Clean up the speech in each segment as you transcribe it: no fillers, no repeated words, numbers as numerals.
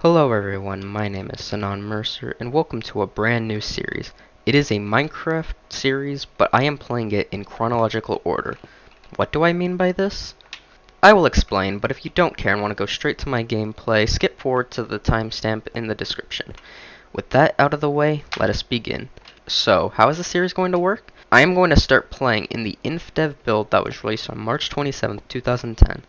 Hello everyone, my name is Sanan Mercer and welcome to a brand new series. It is a Minecraft series, but I am playing it in chronological order. What do I mean by this? I will explain, but if you don't care and want to go straight to my gameplay, skip forward to the timestamp in the description. With that out of the way, let us begin. So, how is the series going to work? I am going to start playing in the Infdev build that was released on March 27th, 2010.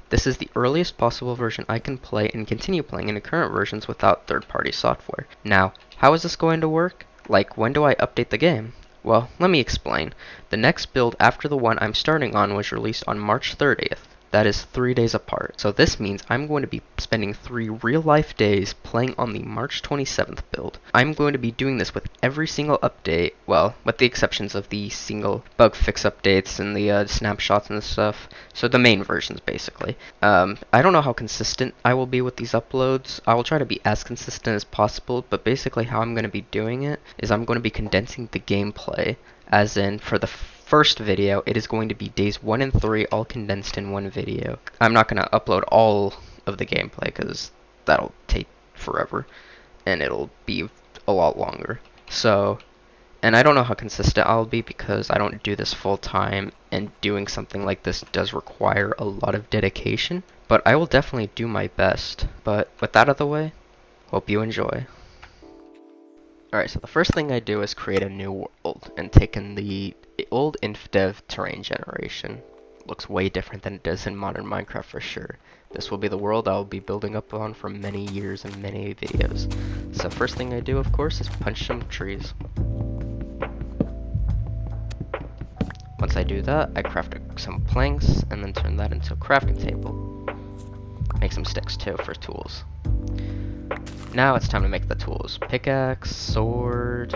This is the earliest possible version I can play and continue playing in the current versions without third-party software. Now, how is this going to work? Like, when do I update the game? Well, let me explain. The next build after the one I'm starting on was released on March 30th. That is 3 days apart. So this means I'm going to be spending 3 real-life days playing on the March 27th build. I'm going to be doing this with every single update, well, with the exceptions of the single bug fix updates and the snapshots and stuff. So the main versions, basically. I don't know how consistent I will be with these uploads. I will try to be as consistent as possible, but basically how I'm going to be doing it is I'm going to be condensing the gameplay, as in for the first video, it is going to be days 1 and 3 all condensed in one video. I'm not going to upload all of the gameplay because that'll take forever and it'll be a lot longer. So, and I don't know how consistent I'll be because I don't do this full time, and doing something like this does require a lot of dedication, but I will definitely do my best. But with that out of the way, hope you enjoy. Alright, so the first thing I do is create a new world and take in the old Infdev terrain generation. Looks way different than it does in modern Minecraft for sure. This will be the world I'll be building up on for many years and many videos. So first thing I do, of course, is punch some trees. Once I do that, I craft some planks and then turn that into a crafting table. Make some sticks too for tools. Now it's time to make the tools. Pickaxe, sword,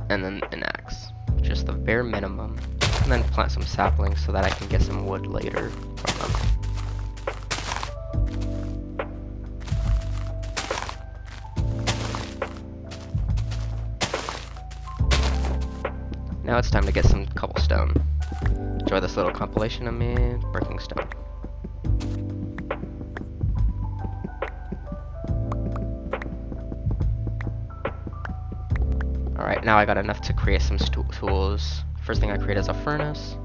and then an axe. Just the bare minimum. And then plant some saplings so that I can get some wood later from them. Now it's time to get some cobblestone. Enjoy this little compilation of me breaking stone. Alright, now I got enough to create some tools. First thing I create is a furnace,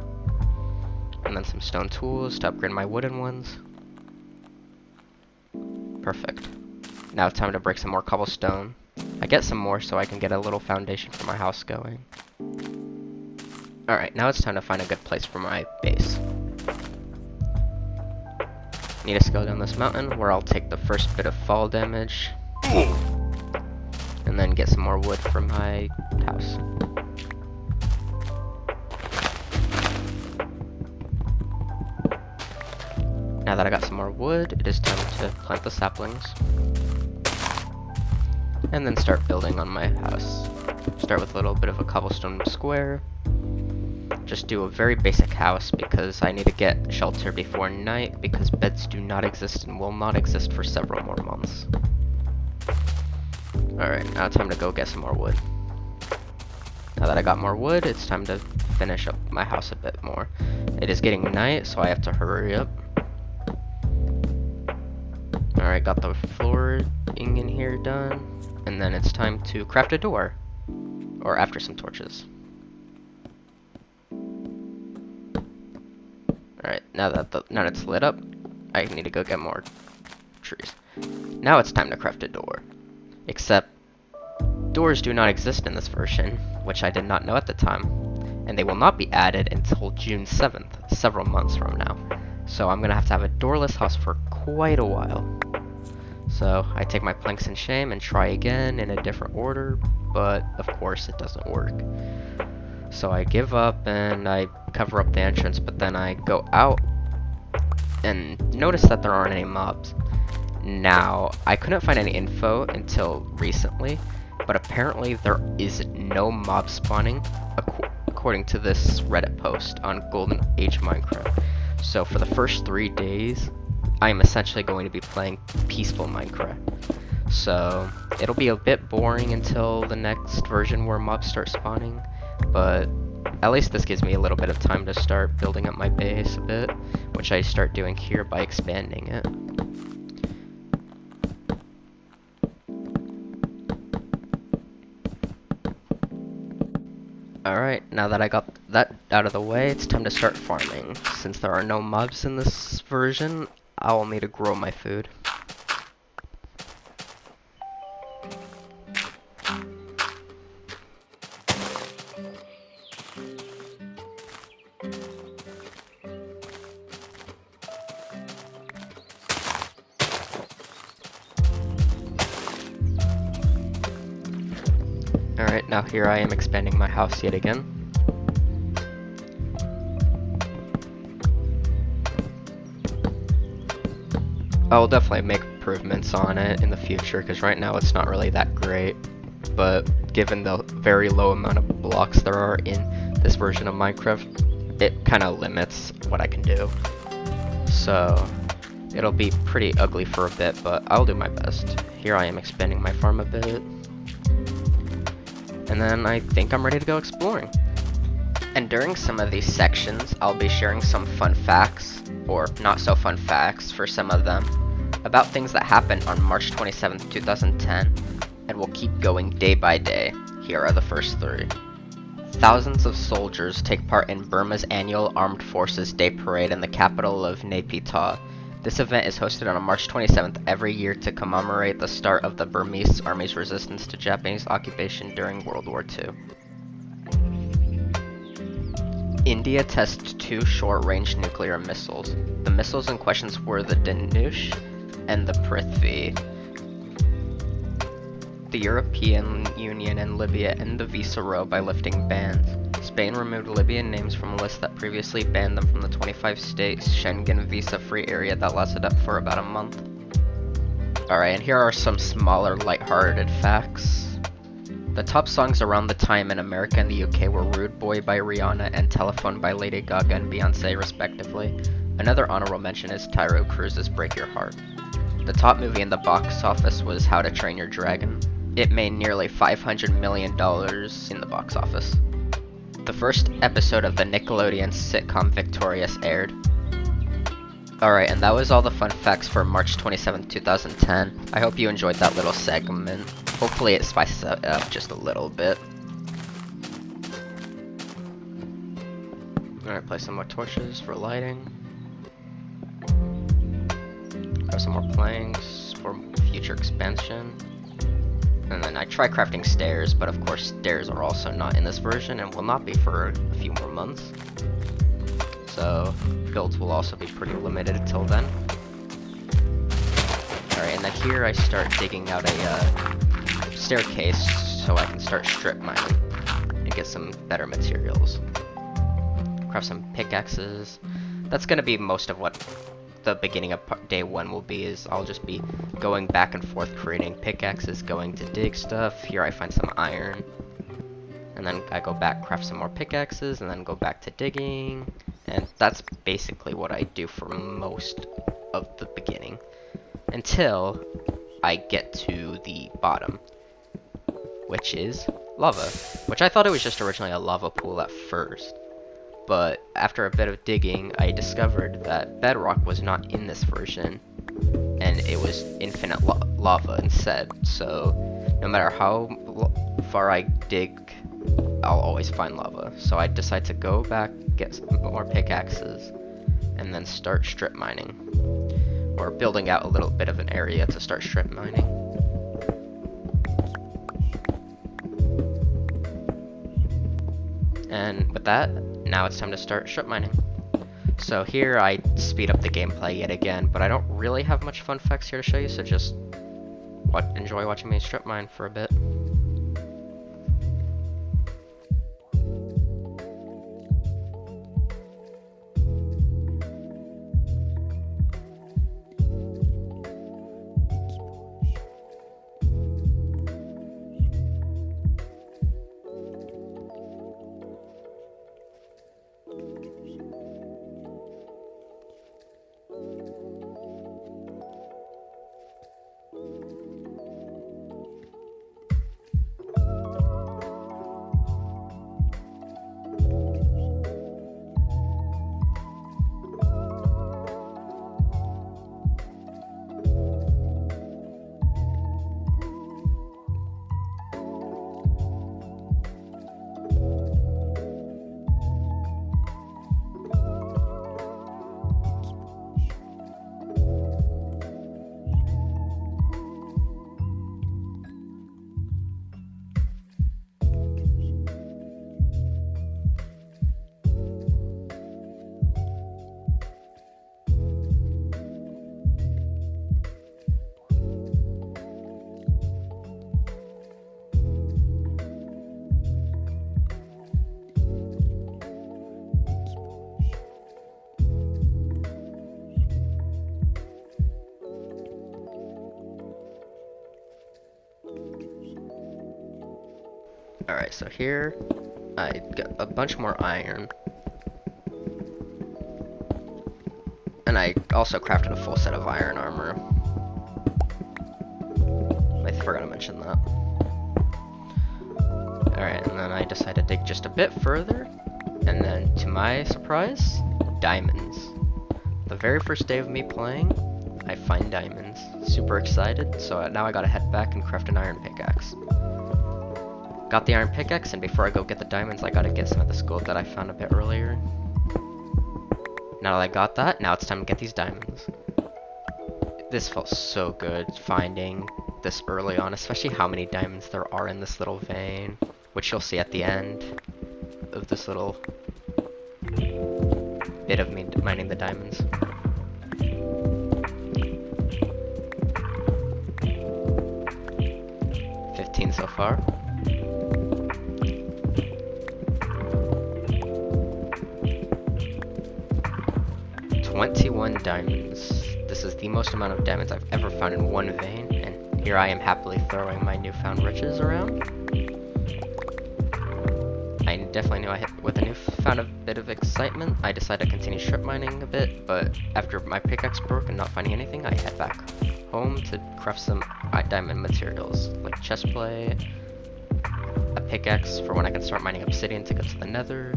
and then some stone tools to upgrade my wooden ones. Perfect. Now it's time to break some more cobblestone. I get some more so I can get a little foundation for my house going. Alright, now it's time to find a good place for my base. Need to go down this mountain where I'll take the first bit of fall damage. And then get some more wood for my house. Now that I got some more wood, it is time to plant the saplings. And then start building on my house. Start with a little bit of a cobblestone square. Just do a very basic house because I need to get shelter before night because beds do not exist and will not exist for several more months. Alright, now it's time to go get some more wood. Now that I got more wood, it's time to finish up my house a bit more. It is getting night, so I have to hurry up. Alright, got the flooring in here done. And then it's time to craft a door. Or after some torches. Alright, now that it's lit up, I need to go get more trees. Now it's time to craft a door. Except, doors do not exist in this version, which I did not know at the time, and they will not be added until June 7th, several months from now. So I'm gonna have a doorless house for quite a while. So I take my planks in shame and try again in a different order, but of course it doesn't work. So I give up and I cover up the entrance, but then I go out and notice that there aren't any mobs. Now, I couldn't find any info until recently, but apparently there is no mob spawning according to this Reddit post on Golden Age Minecraft. So for the first 3 days, I am essentially going to be playing peaceful Minecraft. So it'll be a bit boring until the next version where mobs start spawning, but at least this gives me a little bit of time to start building up my base a bit, which I start doing here by expanding it. Alright, now that I got that out of the way, it's time to start farming. Since there are no mobs in this version, I will need to grow my food. Alright, now here I am expanding my house yet again. I'll definitely make improvements on it in the future, because right now it's not really that great. But given the very low amount of blocks there are in this version of Minecraft, it kind of limits what I can do. So it'll be pretty ugly for a bit, but I'll do my best. Here I am expanding my farm a bit. And then I think I'm ready to go exploring. And during some of these sections, I'll be sharing some fun facts, or not so fun facts for some of them, about things that happened on March 27th, 2010, and we'll keep going day by day. Here are the first three. Thousands of soldiers take part in Burma's annual Armed Forces Day Parade in the capital of Naypyidaw. This event is hosted on March 27th every year to commemorate the start of the Burmese army's resistance to Japanese occupation during World War II. India tests 2 short-range nuclear missiles. The missiles in question were the Dhanush and the Prithvi. The European Union and Libya end the visa row by lifting bans. Spain removed Libyan names from a list that previously banned them from the 25-state Schengen visa-free area that lasted up for about a month. Alright, and here are some smaller, lighthearted facts. The top songs around the time in America and the UK were Rude Boy by Rihanna and Telephone by Lady Gaga and Beyonce, respectively. Another honorable mention is Tyro Cruise's Break Your Heart. The top movie in the box office was How to Train Your Dragon. It made nearly $500 million in the box office. The first episode of the Nickelodeon sitcom Victorious aired. Alright, and that was all the fun facts for March 27, 2010. I hope you enjoyed that little segment. Hopefully it spices it up just a little bit. Alright, place some more torches for lighting. Grab some more planks for future expansion. And then I try crafting stairs, but of course stairs are also not in this version and will not be for a few more months. So builds will also be pretty limited until then. Alright, and then here I start digging out a staircase so I can start strip mining and get some better materials. Craft some pickaxes. That's gonna be most of what the beginning of day 1 will be, is I'll just be going back and forth creating pickaxes, going to dig stuff. Here I find some iron, and then I go back, craft some more pickaxes, and then go back to digging, and that's basically what I do for most of the beginning until I get to the bottom, which is lava, which I thought it was just originally a lava pool at first. But after a bit of digging, I discovered that bedrock was not in this version, and it was infinite lava instead. So no matter how far I dig, I'll always find lava. So I decide to go back, get some more pickaxes, and then start strip mining, or building out a little bit of an area to start strip mining. And with that, now it's time to start strip mining. So here I speed up the gameplay yet again, but I don't really have much fun facts here to show you, so just enjoy watching me strip mine for a bit. Alright, so here I got a bunch more iron. And I also crafted a full set of iron armor. I forgot to mention that. Alright, and then I decided to dig just a bit further. And then, to my surprise, diamonds. The very first day of me playing, I find diamonds. Super excited, so now I gotta head back and craft an iron pickaxe. Got the iron pickaxe, and before I go get the diamonds, I gotta get some of this gold that I found a bit earlier. Now that I got that, now it's time to get these diamonds. This felt so good, finding this early on, especially how many diamonds there are in this little vein, which you'll see at the end of this little bit of me mining the diamonds. So far. 21 diamonds. This is the most amount of diamonds I've ever found in one vein, and here I am happily throwing my newfound riches around. I definitely knew I hit with a newfound a bit of excitement. I decided to continue strip mining a bit, but after my pickaxe broke and not finding anything, I head back home to craft some diamond materials, like chest plate, a pickaxe for when I can start mining obsidian to go to the nether,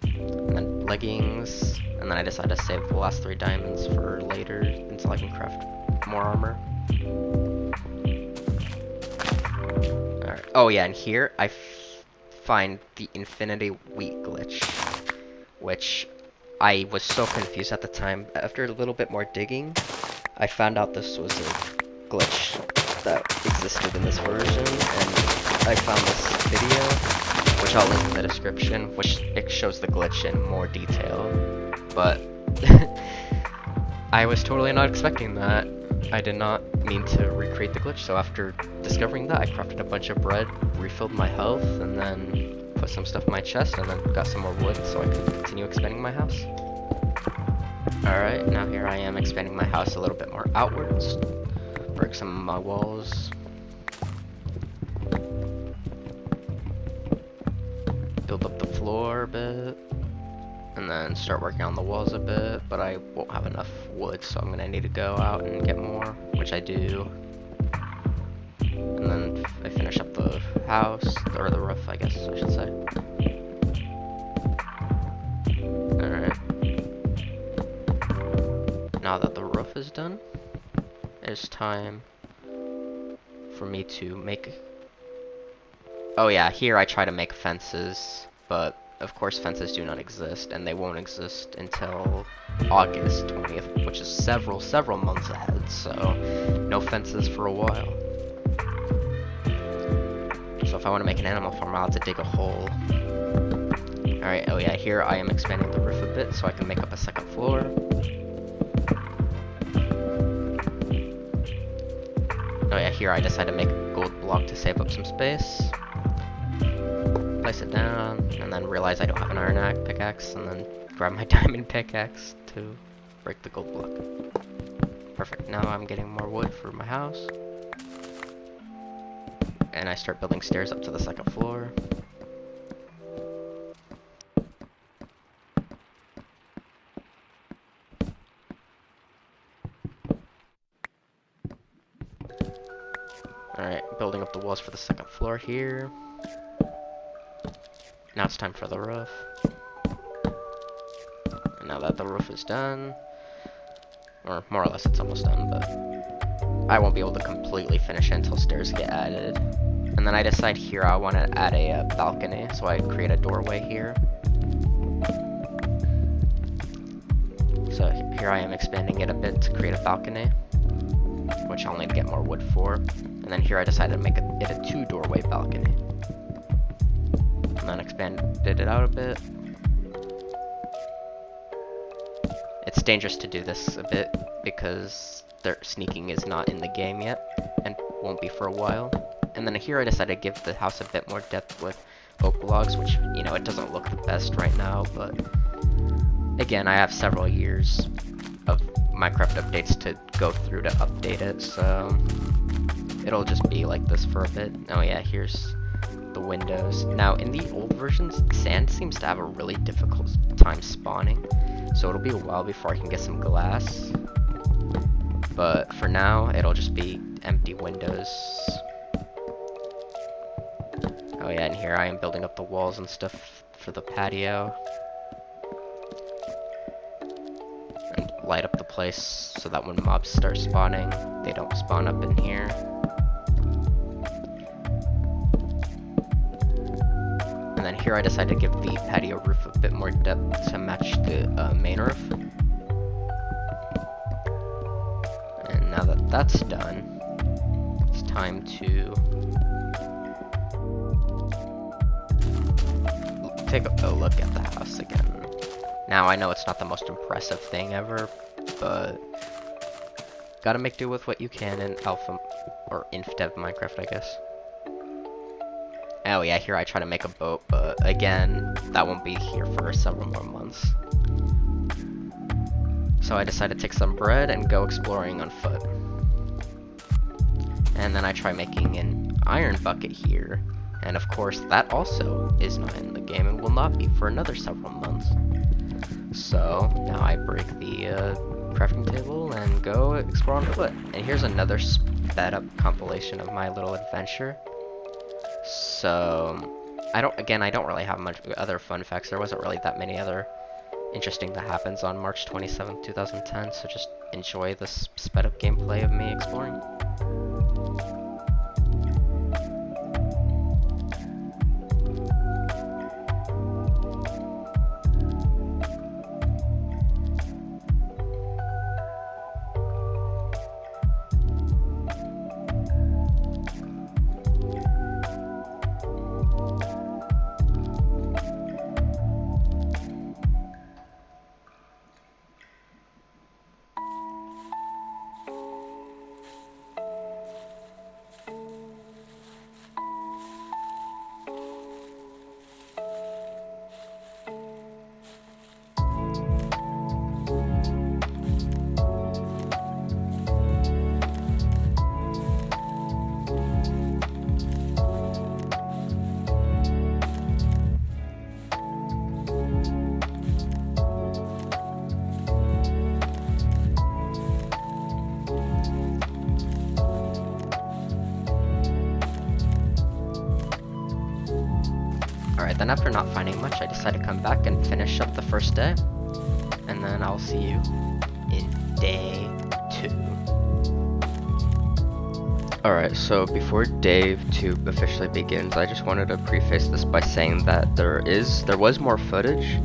and then leggings, and then I decided to save the last 3 diamonds for later until I can craft more armor. Alright. Oh yeah, and here I find the infinity wheat glitch, which I was so confused at the time. After a little bit more digging, I found out this was a glitch that existed in this version, and I found this video, which I'll link in the description, which it shows the glitch in more detail, but I was totally not expecting that. I did not mean to recreate the glitch, so after discovering that, I crafted a bunch of bread, refilled my health, and then put some stuff in my chest, and then got some more wood so I could continue expanding my house. Alright, now here I am expanding my house a little bit more outwards. Break some of my walls. Build up the floor a bit. And then start working on the walls a bit, but I won't have enough wood, so I'm gonna need to go out and get more, which I do. And then I finish up the house, or the roof, I guess I should say. Alright. Now that the roof is done, it's time for me to make... Oh yeah, here I try to make fences, but of course fences do not exist, and they won't exist until August 20th, which is several months ahead, so no fences for a while. So if I want to make an animal farm, I'll have to dig a hole. Alright, oh yeah, here I am expanding the roof a bit so I can make up a second floor. Oh yeah, here I decided to make a gold block to save up some space. Place it down, and then realize I don't have an iron pickaxe, and then grab my diamond pickaxe to break the gold block. Perfect, now I'm getting more wood for my house. And I start building stairs up to the second floor. Alright, building up the walls for the second floor here. Now it's time for the roof. And now that the roof is done, or more or less it's almost done, but I won't be able to completely finish it until stairs get added. And then I decide here I want to add a balcony, so I create a doorway here. So here I am expanding it a bit to create a balcony, which I'll need to get more wood for. And then here I decided to make it a 2-doorway balcony. And then expanded it out a bit. It's dangerous to do this a bit because their sneaking is not in the game yet and won't be for a while. And then here I decided to give the house a bit more depth with oak logs, which, you know, it doesn't look the best right now, but again, I have several years of Minecraft updates to go through to update it, so it'll just be like this for a bit. Oh yeah, here's the windows. Now, in the old versions, sand seems to have a really difficult time spawning, so it'll be a while before I can get some glass. But for now, it'll just be empty windows. Oh yeah, and here I am building up the walls and stuff for the patio. And light up the place so that when mobs start spawning, they don't spawn up in here. And then here I decided to give the patio roof a bit more depth to match the main roof. And now that that's done, it's time to take a look at the house again. Now I know it's not the most impressive thing ever, but gotta make do with what you can in Alpha or Infdev Minecraft, I guess. Oh yeah, here I try to make a boat, but again, that won't be here for several more months. So I decided to take some bread and go exploring on foot. And then I try making an iron bucket here. And of course, that also is not in the game and will not be for another several months. So now I break the crafting table and go explore on foot. And here's another sped up compilation of my little adventure. So I don't really have much other fun facts. There wasn't really that many other interesting that happens on March 27th, 2010. So just enjoy this sped up gameplay of me exploring. Alright, then after not finding much, I decided to come back and finish up the first day. And then I'll see you in day 2. Alright, so before day 2 officially begins, I just wanted to preface this by saying that there was more footage,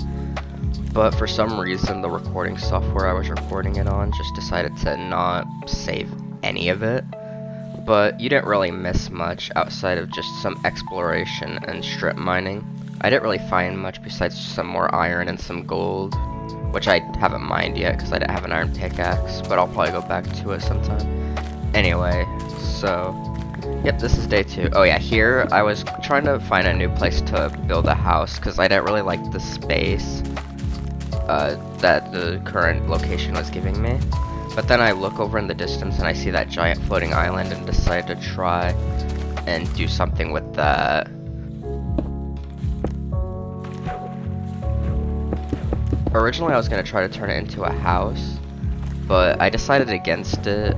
but for some reason the recording software I was recording it on just decided to not save any of it. But you didn't really miss much outside of just some exploration and strip mining. I didn't really find much besides some more iron and some gold, which I haven't mined yet because I didn't have an iron pickaxe, but I'll probably go back to it sometime. Anyway, so, yep, this is day 2. Oh yeah, here I was trying to find a new place to build a house because I didn't really like the space that the current location was giving me. But then I look over in the distance and I see that giant floating island and decide to try and do something with that. Originally I was going to try to turn it into a house, but I decided against it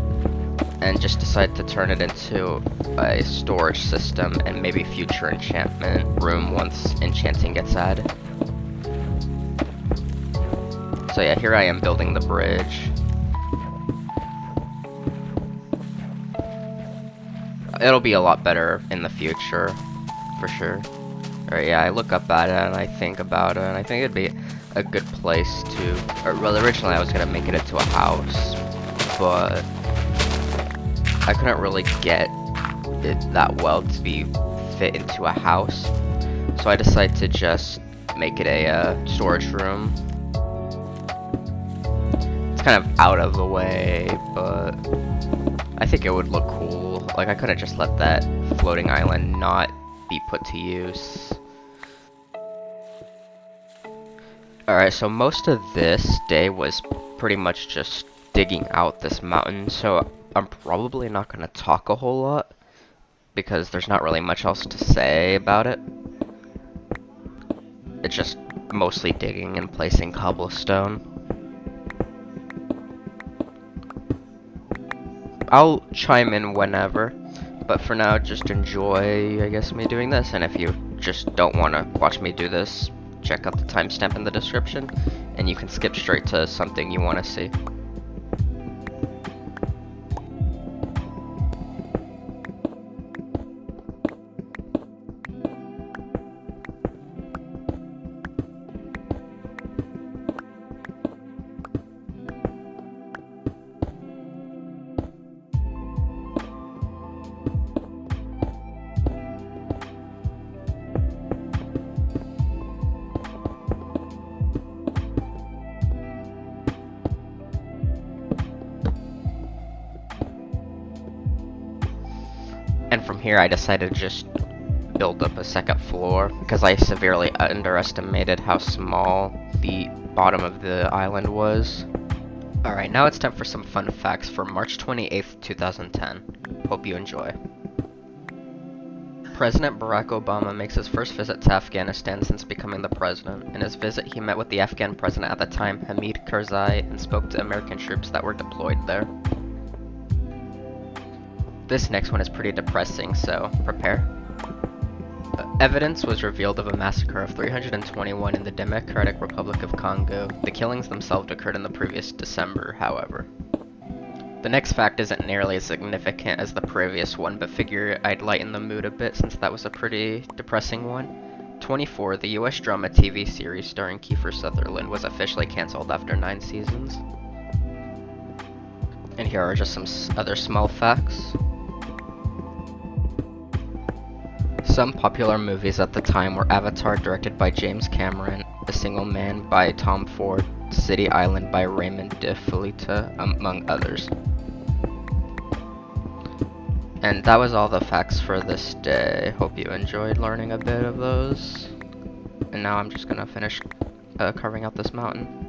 and just decided to turn it into a storage system and maybe future enchantment room once enchanting gets added. So yeah, here I am building the bridge. It'll be a lot better in the future, for sure. Alright, yeah, I look up at it and I think about it, and I think it'd be a good place to, well, originally I was gonna make it into a house, but I couldn't really get it that well to be fit into a house, so I decided to just make it a storage room. It's kind of out of the way, but I think it would look cool. Like, I couldn't just let that floating island not be put to use. Alright, so most of this day was pretty much just digging out this mountain, so I'm probably not going to talk a whole lot. because there's not really much else to say about it. It's just mostly digging and placing cobblestone. I'll chime in whenever, but for now, just enjoy, I guess, me doing this. And if you just don't want to watch me do this, check out the timestamp in the description, and you can skip straight to something you want to see. And from here, I decided to just build up a second floor because I severely underestimated how small the bottom of the island was. Alright, now it's time for some fun facts for March 28th, 2010. Hope you enjoy. President Barack Obama makes his first visit to Afghanistan since becoming the president. In his visit, he met with the Afghan president at the time, Hamid Karzai, and spoke to American troops that were deployed there. This next one is pretty depressing, so prepare. Evidence was revealed of a massacre of 321 in the Democratic Republic of Congo. The killings themselves occurred in the previous December, however. The next fact isn't nearly as significant as the previous one, but figure I'd lighten the mood a bit since that was a pretty depressing one. 24, the US drama TV series starring Kiefer Sutherland, was officially cancelled after 9 seasons. And here are just some other small facts. Some popular movies at the time were Avatar, directed by James Cameron, A Single Man by Tom Ford, City Island by Raymond de Filita, among others. And that was all the facts for this day. Hope you enjoyed learning a bit of those. And now I'm just gonna finish carving out this mountain.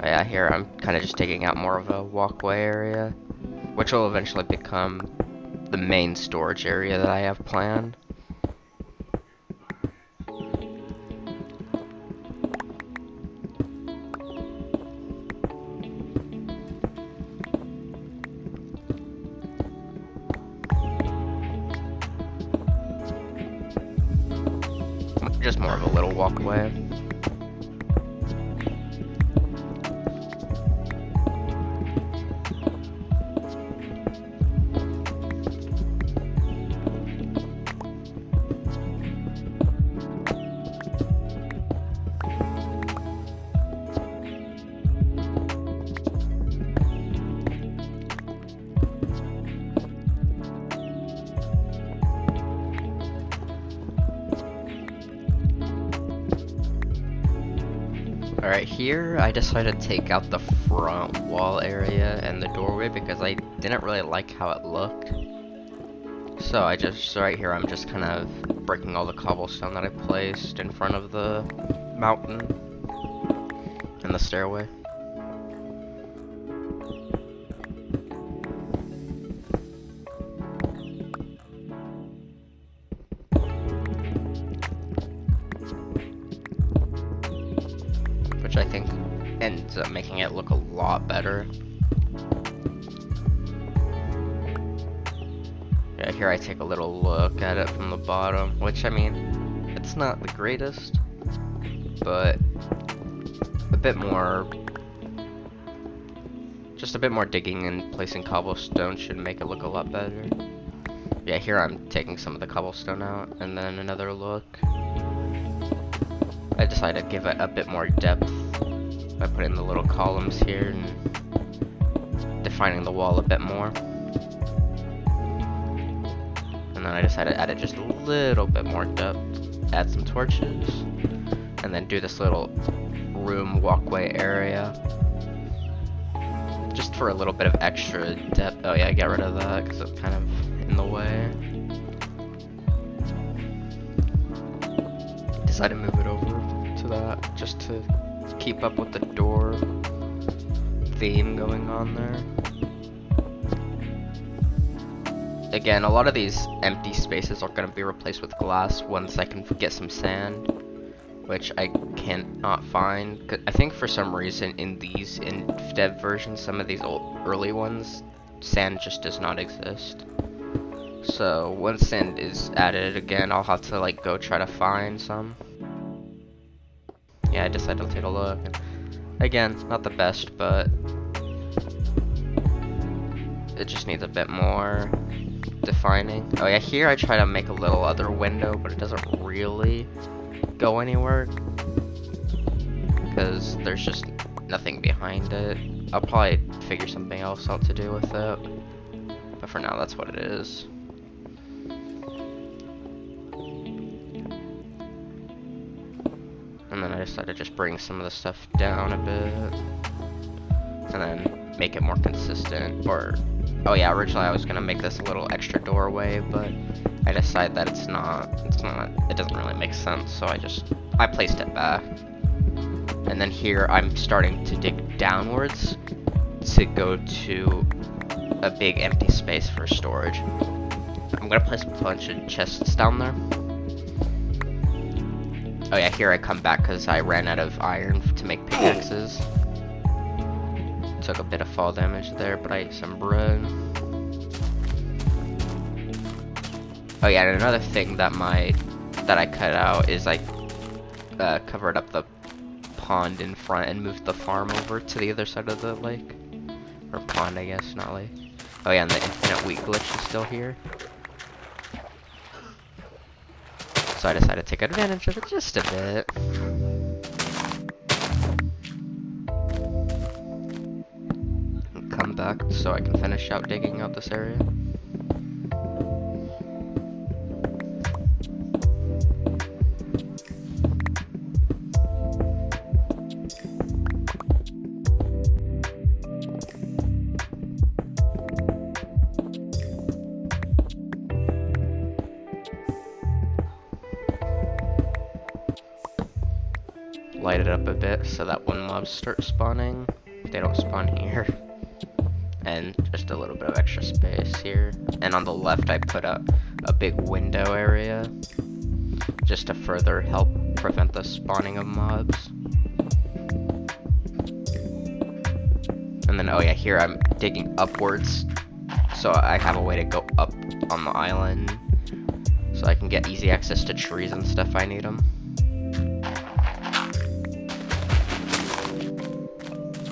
Yeah, here I'm kind of just taking out more of a walkway area, which will eventually become the main storage area that I have planned. Just more of a little walkway. Alright, here I decided to take out the front wall area and the doorway because I didn't really like how it looked. So right here I'm just kind of breaking all the cobblestone that I placed in front of the mountain and the stairway. Which I think ends up making it look a lot better. Yeah, here I take a little look at it from the bottom, which I mean, it's not the greatest, but just a bit more digging and placing cobblestone should make it look a lot better. Yeah, here I'm taking some of the cobblestone out, and then another look. I decided to give it a bit more depth by putting the little columns here and defining the wall a bit more. And then I decided to add it just a little bit more depth. Add some torches, and then do this little room walkway area. Just for a little bit of extra depth. Oh yeah, get rid of that because it's kind of in the way. Decided to move it over to that just to keep up with the door theme going on there. Again, a lot of these empty spaces are going to be replaced with glass once I can get some sand, which I cannot find. I think for some reason in these Infdev versions, some of these early ones, sand just does not exist. So once sand is added again, I'll have to like go try to find some. Yeah, I decided to take a look. Again, not the best, but it just needs a bit more defining. Oh yeah, here I try to make a little other window, but it doesn't really go anywhere because there's just nothing behind it. I'll probably figure something else out to do with it, but for now that's what it is. And then I decided to just bring some of the stuff down a bit and then make it more consistent. Or oh yeah, originally I was gonna make this a little extra doorway, but I decided that it doesn't really make sense, so I placed it back. And then here I'm starting to dig downwards to go to a big empty space for storage. I'm gonna place a bunch of chests down there. Oh yeah, here I come back because I ran out of iron to make pickaxes. Took a bit of fall damage there, but I ate some bread. Oh yeah, and another thing that I cut out is I covered up the pond in front and moved the farm over to the other side of the lake. Or pond, I guess, not lake. Oh yeah, and the infinite wheat glitch is still here. So I decided to take advantage of it just a bit. And come back so I can finish out digging out this area. Light it up a bit so that when mobs start spawning, they don't spawn here. And just a little bit of extra space here. And on the left I put up a big window area just to further help prevent the spawning of mobs. And then oh yeah, here I'm digging upwards so I have a way to go up on the island so I can get easy access to trees and stuff I need them.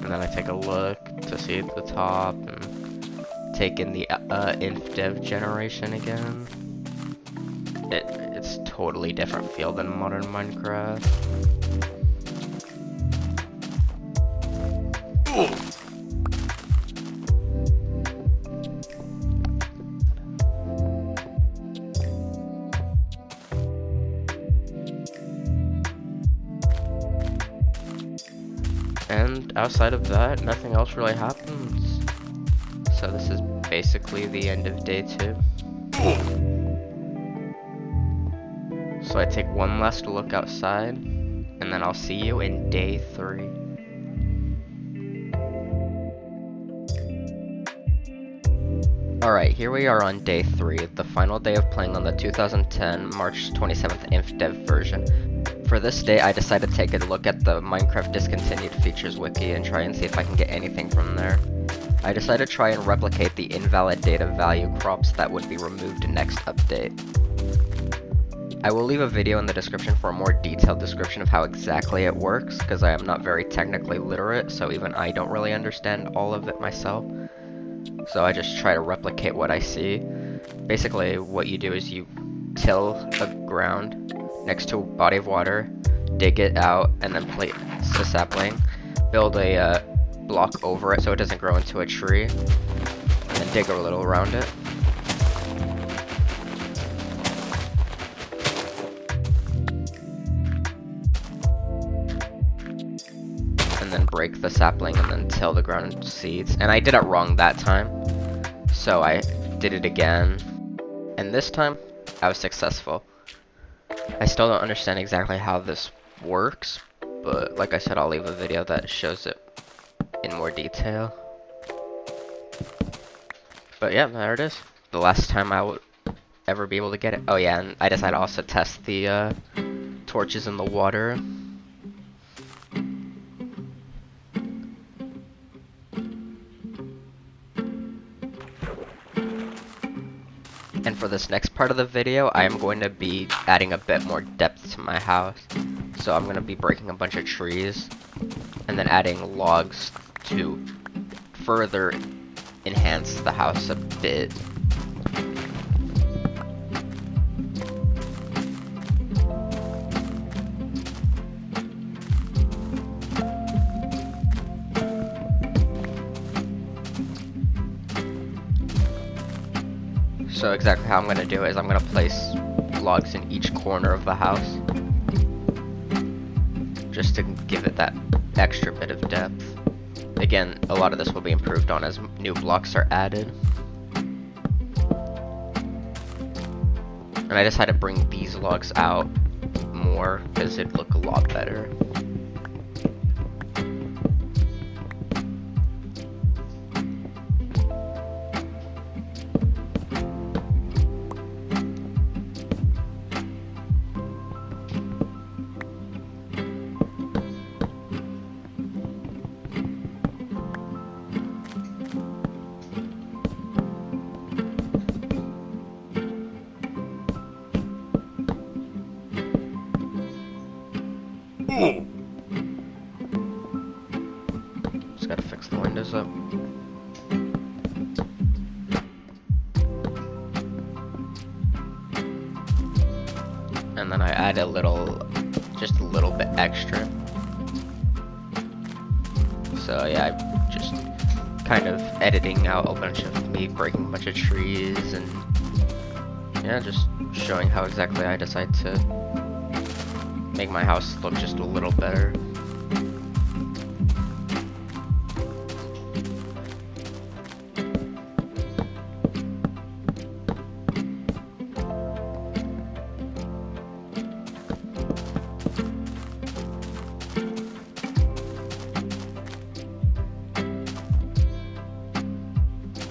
And then I take a look to see at the top and take in the Infdev generation again. It's totally different feel than modern Minecraft. And outside of that, nothing else really happens. So this is basically the end of day 2. So I take one last look outside, and then I'll see you in day 3. Alright, here we are on day 3, the final day of playing on the 2010 March 27th Infdev version. For this day, I decided to take a look at the Minecraft Discontinued Features wiki and try and see if I can get anything from there. I decided to try and replicate the invalid data value crops that would be removed next update. I will leave a video in the description for a more detailed description of how exactly it works, because I am not very technically literate, so even I don't really understand all of it myself. So I just try to replicate what I see. Basically, what you do is you till the ground next to a body of water, dig it out, and then place a sapling, build a block over it so it doesn't grow into a tree, and then dig a little around it. then break the sapling and then till the ground seeds. And I did it wrong that time, so I did it again. And this time, I was successful. I still don't understand exactly how this works, but like I said, I'll leave a video that shows it in more detail. But yeah, there it is. The last time I would ever be able to get it. Oh yeah, and I decided to also test the torches in the water. And for this next part of the video, I am going to be adding a bit more depth to my house. So I'm going to be breaking a bunch of trees and then adding logs to further enhance the house a bit. So exactly how I'm going to do it is I'm going to place logs in each corner of the house, just to give it that extra bit of depth. Again, a lot of this will be improved on as new blocks are added. And I decided to bring these logs out more because it'd look a lot better. Just gotta fix the windows up. And then I add just a little bit extra. So yeah, I'm just kind of editing out a bunch of me breaking a bunch of trees and yeah, just showing how exactly I decide to make my house look just a little better.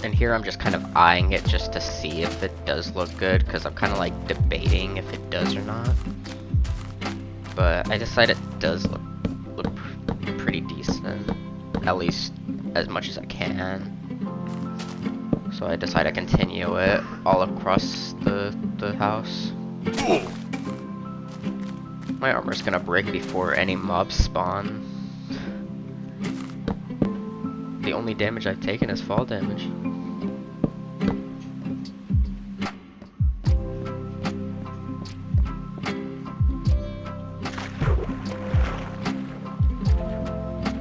And here I'm just kind of eyeing it just to see if it does look good, because I'm kind of like debating if it does or not. But I decided it does look pretty decent, at least as much as I can. So I decided to continue it all across the house. My armor's gonna break before any mobs spawn. The only damage I've taken is fall damage.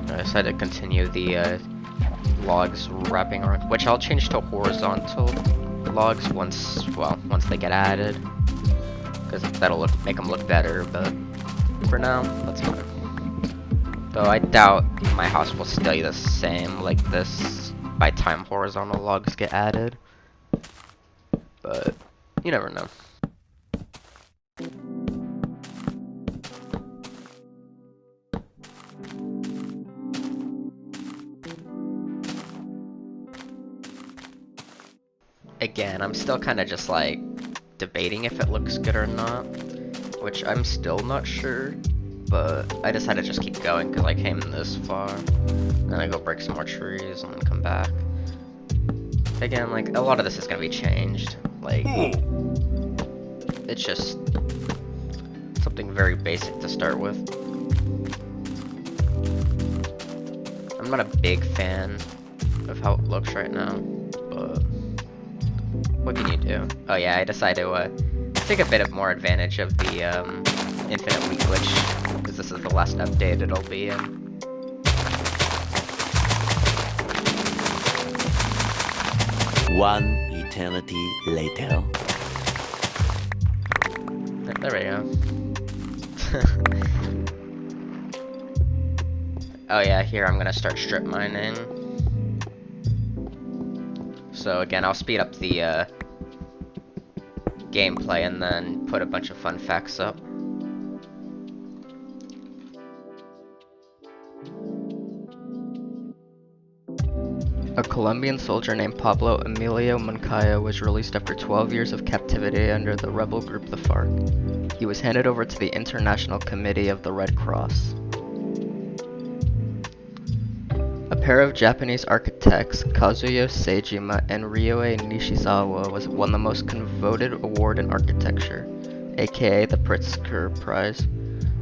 I decided to continue the logs wrapping around, which I'll change to horizontal logs once they get added, because that'll make them look better. But for now, that's fine. Though I doubt my house will stay the same like this by the time horizontal logs get added, but you never know. Again, I'm still kind of just like debating if it looks good or not, which I'm still not sure, but I decided to just keep going because I came this far. Then I go break some more trees and then come back. Again, like, a lot of this is gonna be changed. Like, it's just something very basic to start with. I'm not a big fan of how it looks right now, but what can you do? Oh yeah, I decided to take a bit of more advantage of the infinite weak glitch, because this is the last update it'll be in. One eternity later. There we go. Oh yeah, here I'm gonna start strip mining. So again, I'll speed up the gameplay and then put a bunch of fun facts up. A Colombian soldier named Pablo Emilio Moncayo was released after 12 years of captivity under the rebel group the FARC. He was handed over to the International Committee of the Red Cross. A pair of Japanese architects, Kazuyo Seijima and Ryue Nishizawa, won the most coveted award in architecture, aka the Pritzker Prize.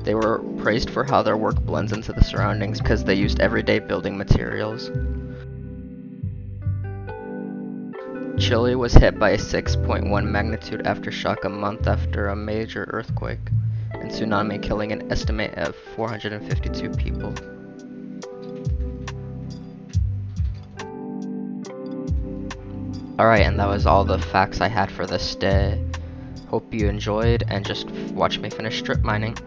They were praised for how their work blends into the surroundings because they used everyday building materials. Chile was hit by a 6.1 magnitude aftershock a month after a major earthquake and tsunami, killing an estimate of 452 people. Alright, and that was all the facts I had for this day. Hope you enjoyed, and just watch me finish strip mining.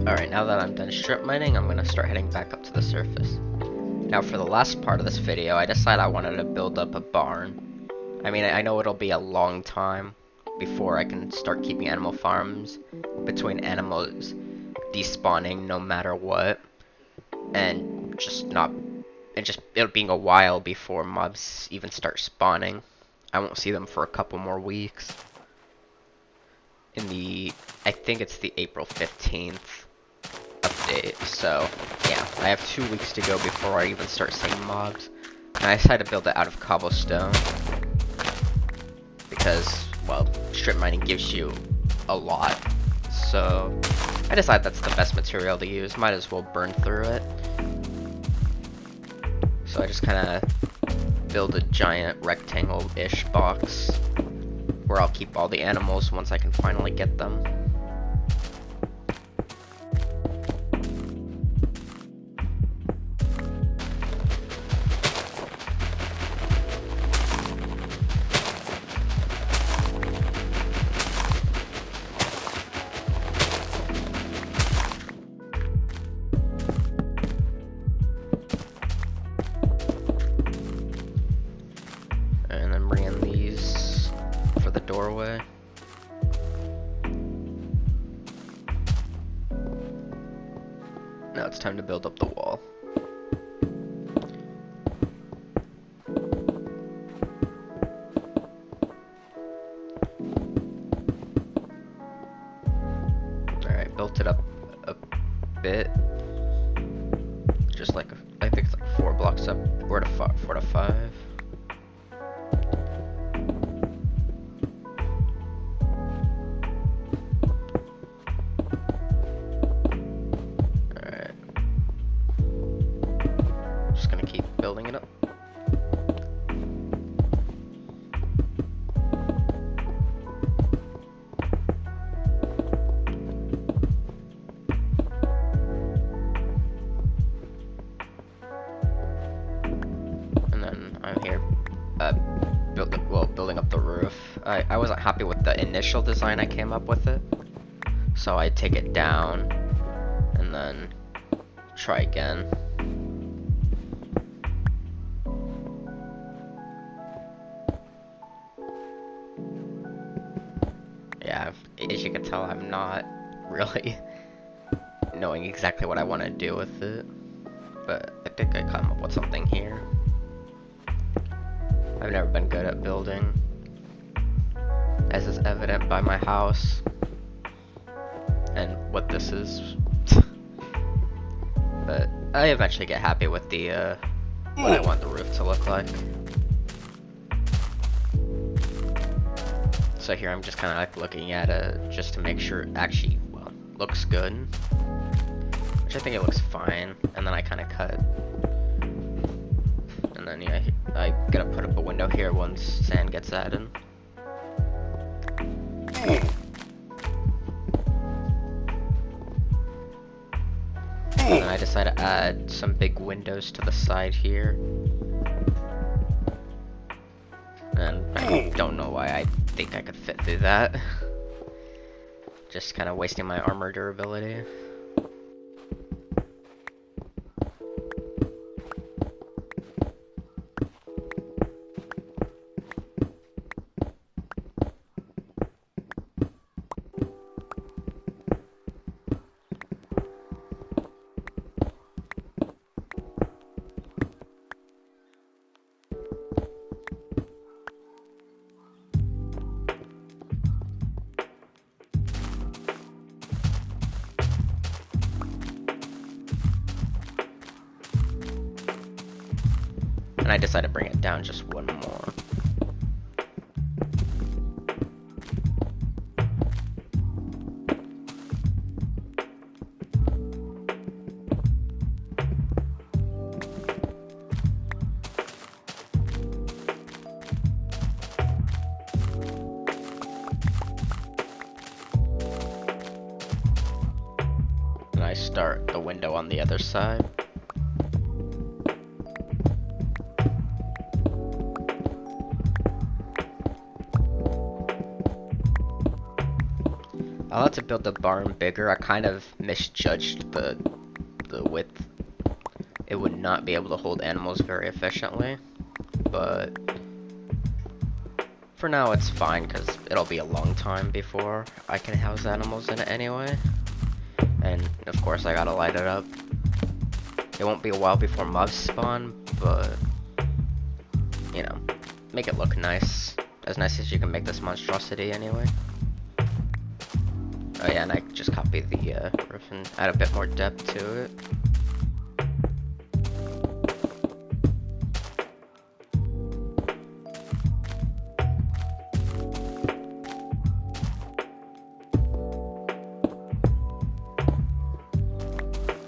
Alright, now that I'm done strip mining, I'm going to start heading back up to the surface. Now for the last part of this video, I decided I wanted to build up a barn. I mean, I know it'll be a long time before I can start keeping animal farms, between animals despawning no matter what, and it'll being a while before mobs even start spawning. I won't see them for a couple more weeks. I think it's the April 15th update, so yeah, I have 2 weeks to go before I even start seeing mobs. And I decided to build it out of cobblestone because, well, strip mining gives you a lot, so I decided that's the best material to use. Might as well burn through it. So I just kind of build a giant rectangle-ish box where I'll keep all the animals once I can finally get them. And then bring in these for the doorway. Now it's time to build up the wall. Alright, built it up a bit. Just like, I think it's like 4 blocks up, 4 to 5. Building it up. And then I'm here building up the roof. I wasn't happy with the initial design I came up with it, so I take it down and then try again. Yeah, as you can tell, I'm not really knowing exactly what I want to do with it, but I think I come up with something here. I've never been good at building, as is evident by my house and what this is. But I eventually get happy with the what I want the roof to look like. So here I'm just kind of like looking at it just to make sure it actually, well, looks good. Which I think it looks fine. And then I kind of cut. And then yeah, I gotta put up a window here once sand gets added. And then I decided to add some big windows to the side here. And I don't know why I think I could fit through that. Just kind of wasting my armor durability. And I decided to bring it down just one more. And I start the window on the other side. I'll have to build the barn bigger. I kind of misjudged the width. It would not be able to hold animals very efficiently, but for now it's fine because it'll be a long time before I can house animals in it anyway. And of course I gotta light it up. It won't be a while before mobs spawn, but you know, make it look nice. As nice as you can make this monstrosity anyway. Oh yeah, and I just copied the roof and add a bit more depth to it.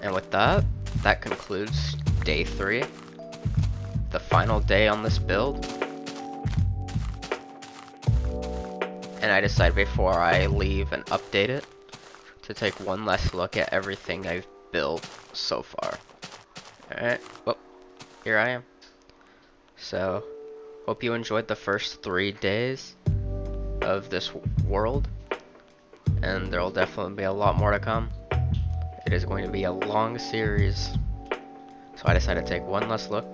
And with that, that concludes day 3. The final day on this build. And I decided before I leave and update it to take one last look at everything I've built so far. Alright, well, here I am. So, hope you enjoyed the first 3 days of this world. And there will definitely be a lot more to come. It is going to be a long series. So I decided to take one last look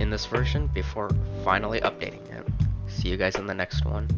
in this version before finally updating it. See you guys in the next one.